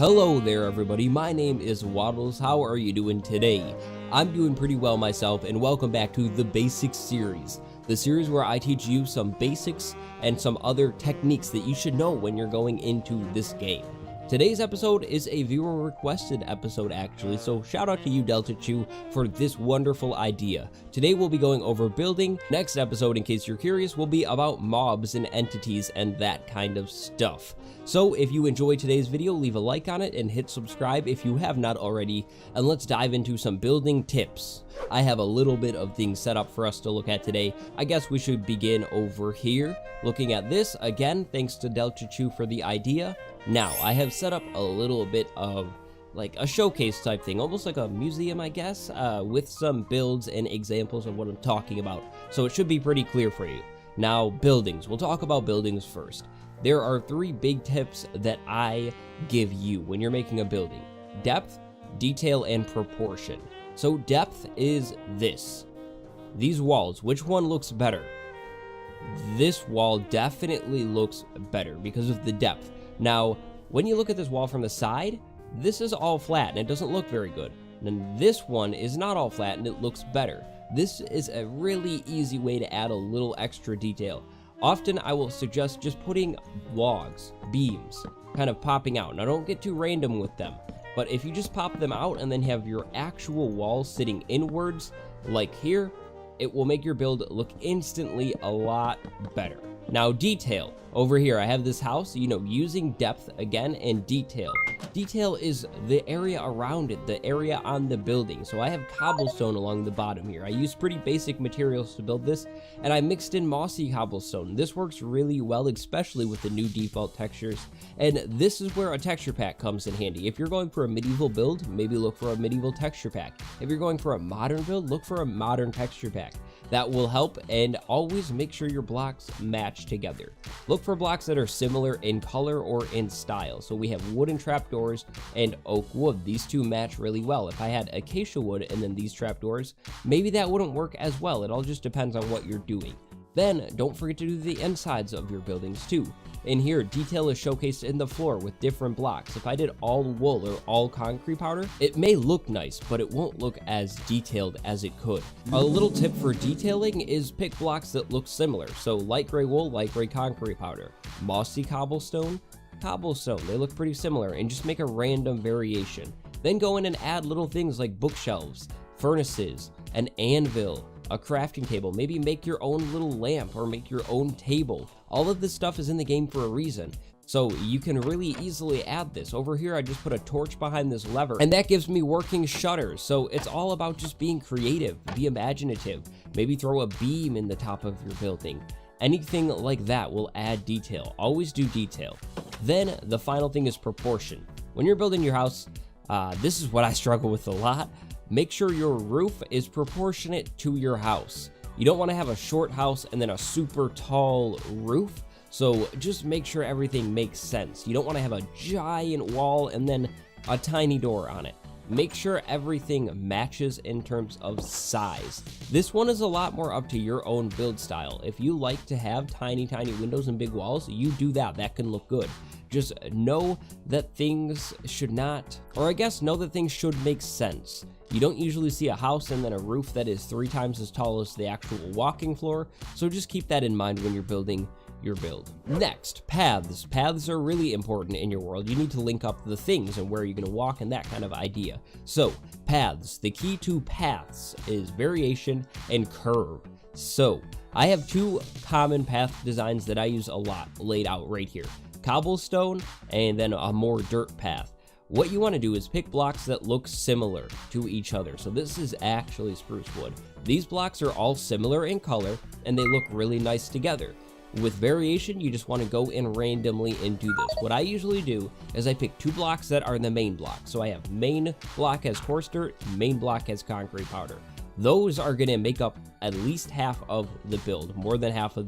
Hello there everybody, my name is Waddles. How are you doing today? I'm doing pretty well myself, and welcome back to the Basics series. The series where I teach you some basics and some other techniques that you should know when you're going into this game. Today's episode is a viewer requested episode actually, so shout out to you Delta Chew for this wonderful idea. Today we'll be going over building. Next episode, in case you're curious, will be about mobs and entities and that kind of stuff. So if you enjoyed today's video, leave a like on it and hit subscribe if you have not already, and let's dive into some building tips. I have a little bit of things set up for us to look at today. I guess we should begin over here, looking at this. Again, thanks to Delta Chew for the idea. Now, I have set up a little bit of like a showcase type thing, almost like a museum, I guess, with some builds and examples of what I'm talking about. So it should be pretty clear for you. Now, buildings. We'll talk about buildings first. There are three big tips that I give you when you're making a building: depth, detail, and proportion. So depth is this. These walls, which one looks better? This wall definitely looks better because of the depth. Now, when you look at this wall from the side, this is all flat and it doesn't look very good. And then this one is not all flat and it looks better. This is a really easy way to add a little extra detail. Often I will suggest just putting logs, beams, kind of popping out. Now don't get too random with them, but if you just pop them out and then have your actual wall sitting inwards, like here, it will make your build look instantly a lot better. Now detail. Over here I have this house, using depth again and detail. Detail is the area around it, the area on the building. So I have cobblestone along the bottom here. I used pretty basic materials to build this, and I mixed in mossy cobblestone. This works really well, especially with the new default textures. And this is where a texture pack comes in handy. If you're going for a medieval build, maybe look for a medieval texture pack. If you're going for a modern build, look for a modern texture pack. That will help, and always make sure your blocks match together. Look for blocks that are similar in color or in style. So we have wooden trapdoors and oak wood. These two match really well. If I had acacia wood and then these trapdoors, maybe that wouldn't work as well. It all just depends on what you're doing. Then don't forget to do the insides of your buildings too. In here, detail is showcased in the floor with different blocks. If I did all wool or all concrete powder, it may look nice, but it won't look as detailed as it could. A little tip for detailing is pick blocks that look similar. So light gray wool, light gray concrete powder. Mossy cobblestone, cobblestone. They look pretty similar, and just make a random variation. Then go in and add little things like bookshelves, furnaces, an anvil, a crafting table. Maybe make your own little lamp or make your own table. All of this stuff is in the game for a reason, so you can really easily add this. Over here I just put a torch behind this lever, and that gives me working shutters. So it's all about just being creative, be imaginative. Maybe throw a beam in the top of your building. Anything like that will add detail. Always do detail. Then the final thing is proportion. When you're building your house, this is what I struggle with a lot. Make sure your roof is proportionate to your house. You don't want to have a short house and then a super tall roof. So just make sure everything makes sense. You don't want to have a giant wall and then a tiny door on it. Make sure everything matches in terms of size. This one is a lot more up to your own build style. If you like to have tiny windows and big walls, you do that. That can look good. Just know that things should not, or I guess know that things should make sense. You don't usually see a house and then a roof that is 3 times as tall as the actual walking floor, so just keep that in mind when you're building your build. Next, paths. Paths are really important in your world. You need to link up the things and where you're going to walk and that kind of idea. So, paths. The key to paths is variation and curve. So, I have 2 common path designs that I use a lot laid out right here. Cobblestone and then a more dirt path. What you want to do is pick blocks that look similar to each other. So this is actually spruce wood. These blocks are all similar in color and they look really nice together. With variation, you just want to go in randomly and do this. What I usually do is I pick 2 blocks that are the main block. So I have main block as coarse dirt, main block as concrete powder. Those are going to make up at least half of the build, more than half of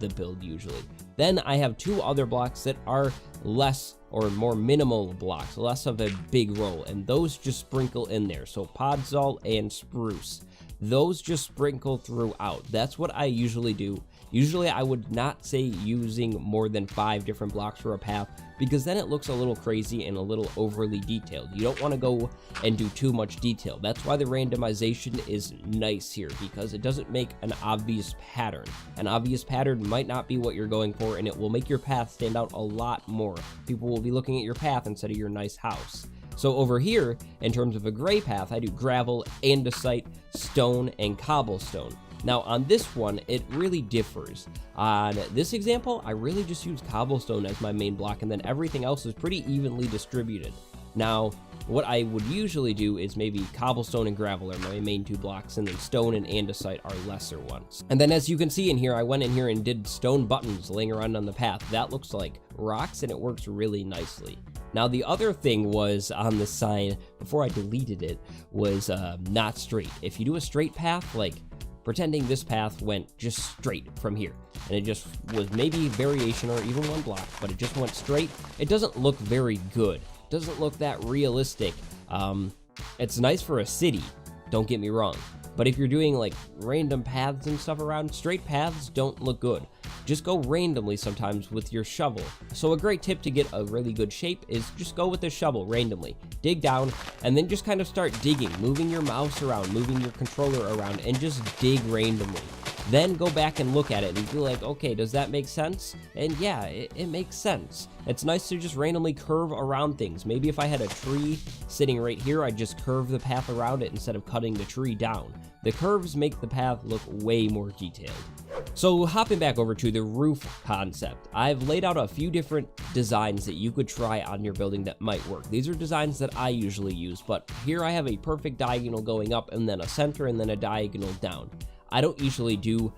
the build usually. Then I have 2 other blocks that are less or more minimal blocks, less of a big roll, and those just sprinkle in there. So podzol and spruce. those just sprinkle throughout. That's what I usually do. Usually I would not say using more than 5 different blocks for a path, because then it looks a little crazy and a little overly detailed. You don't want to go and do too much detail. That's why the randomization is nice here, because it doesn't make an obvious pattern. An obvious pattern might not be what you're going for, and it will make your path stand out a lot more. People will be looking at your path instead of your nice house. So over here, in terms of a gray path, I do gravel, andesite, stone, and cobblestone. Now on this one, it really differs. On this example, I really just use cobblestone as my main block, and then everything else is pretty evenly distributed. Now, what I would usually do is maybe cobblestone and gravel are my main 2 blocks, and then stone and andesite are lesser ones. And then as you can see in here, I went in here and did stone buttons laying around on the path. That looks like rocks, and it works really nicely. Now the other thing was on the sign, before I deleted it, was not straight. If you do a straight path, like pretending this path went just straight from here, and it just was maybe variation or even 1 block, but it just went straight, it doesn't look very good. It doesn't look that realistic. It's nice for a city, don't get me wrong, but if you're doing like random paths and stuff around, straight paths don't look good. Just go randomly sometimes with your shovel. So a great tip to get a really good shape is just go with the shovel randomly. Dig down, and then just kind of start digging, moving your mouse around, moving your controller around, and just dig randomly. Then go back and look at it and be like, okay, does that make sense? And yeah, it makes sense. It's nice to just randomly curve around things. Maybe if I had a tree sitting right here, I'd just curve the path around it instead of cutting the tree down. The curves make the path look way more detailed. So hopping back over to the roof concept, I've laid out a few different designs that you could try on your building that might work. These are designs that I usually use, but here I have a perfect diagonal going up, and then a center, and then a diagonal down. I don't usually do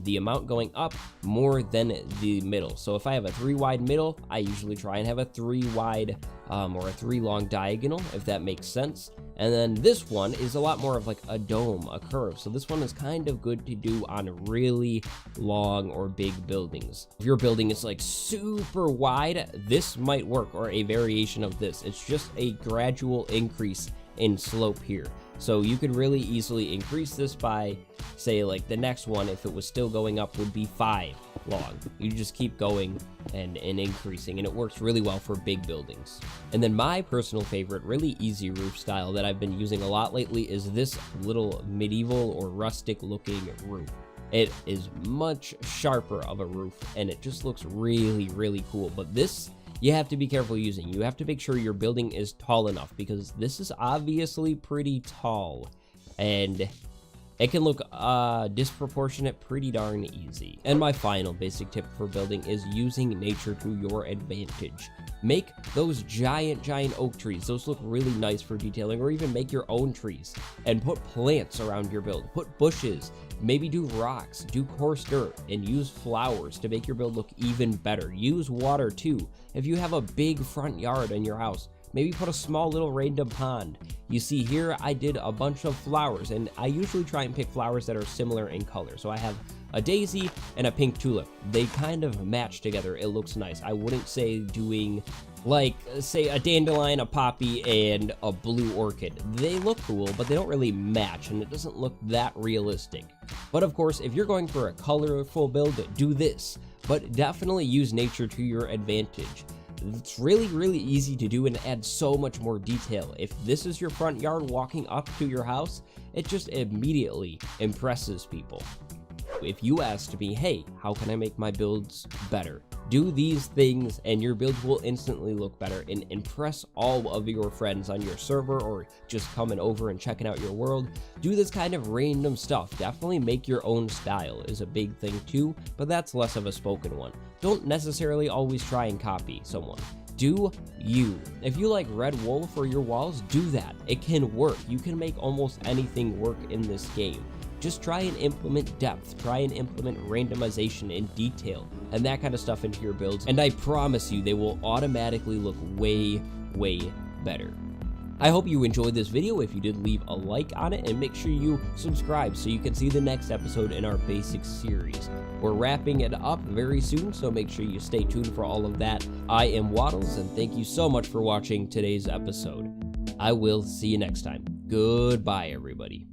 the amount going up more than the middle. So if I have a 3 wide middle, I usually try and have a 3 wide or a 3 long diagonal, if that makes sense. And then this one is a lot more of like a dome, a curve. So this one is kind of good to do on really long or big buildings. If your building is like super wide, this might work, or a variation of this. It's just a gradual increase in slope here. So you could really easily increase this by, say, like the next one, if it was still going up, would be 5 long. You just keep going and increasing, and it works really well for big buildings. And then my personal favorite, really easy roof style that I've been using a lot lately is this little medieval or rustic looking roof. It is much sharper of a roof, and it just looks really, really cool. But this, you have to be careful using. You have to make sure your building is tall enough, because this is obviously pretty tall, and it can look disproportionate pretty darn easy. And my final basic tip for building is using nature to your advantage. Make those giant oak trees. Those look really nice for detailing, or even make your own trees and put plants around your build. Put bushes, maybe do rocks, do coarse dirt, and use flowers to make your build look even better. Use water too. If you have a big front yard in your house, maybe put a small little random pond. You see here, I did a bunch of flowers, and I usually try and pick flowers that are similar in color. So I have a daisy and a pink tulip. They kind of match together. It looks nice. I wouldn't say doing like, say, a dandelion, a poppy, and a blue orchid. They look cool, but they don't really match, and it doesn't look that realistic. But of course, if you're going for a colorful build, do this. But definitely use nature to your advantage. It's really easy to do and add so much more detail. If this is your front yard walking up to your house, it just immediately impresses people. If you asked me, hey, how can I make my builds better? Do these things and your builds will instantly look better and impress all of your friends on your server, or just coming over and checking out your world. Do this kind of random stuff. Definitely make your own style is a big thing too, but that's less of a spoken one. Don't necessarily always try and copy someone. Do you. If you like red wool for your walls, do that. It can work. You can make almost anything work in this game. Just try and implement depth, try and implement randomization and detail, and that kind of stuff into your builds, and I promise you they will automatically look way better. I hope you enjoyed this video. If you did, leave a like on it, and make sure you subscribe so you can see the next episode in our basics series. We're wrapping it up very soon, so make sure you stay tuned for all of that. I am Waddles, and thank you so much for watching today's episode. I will see you next time. Goodbye, everybody.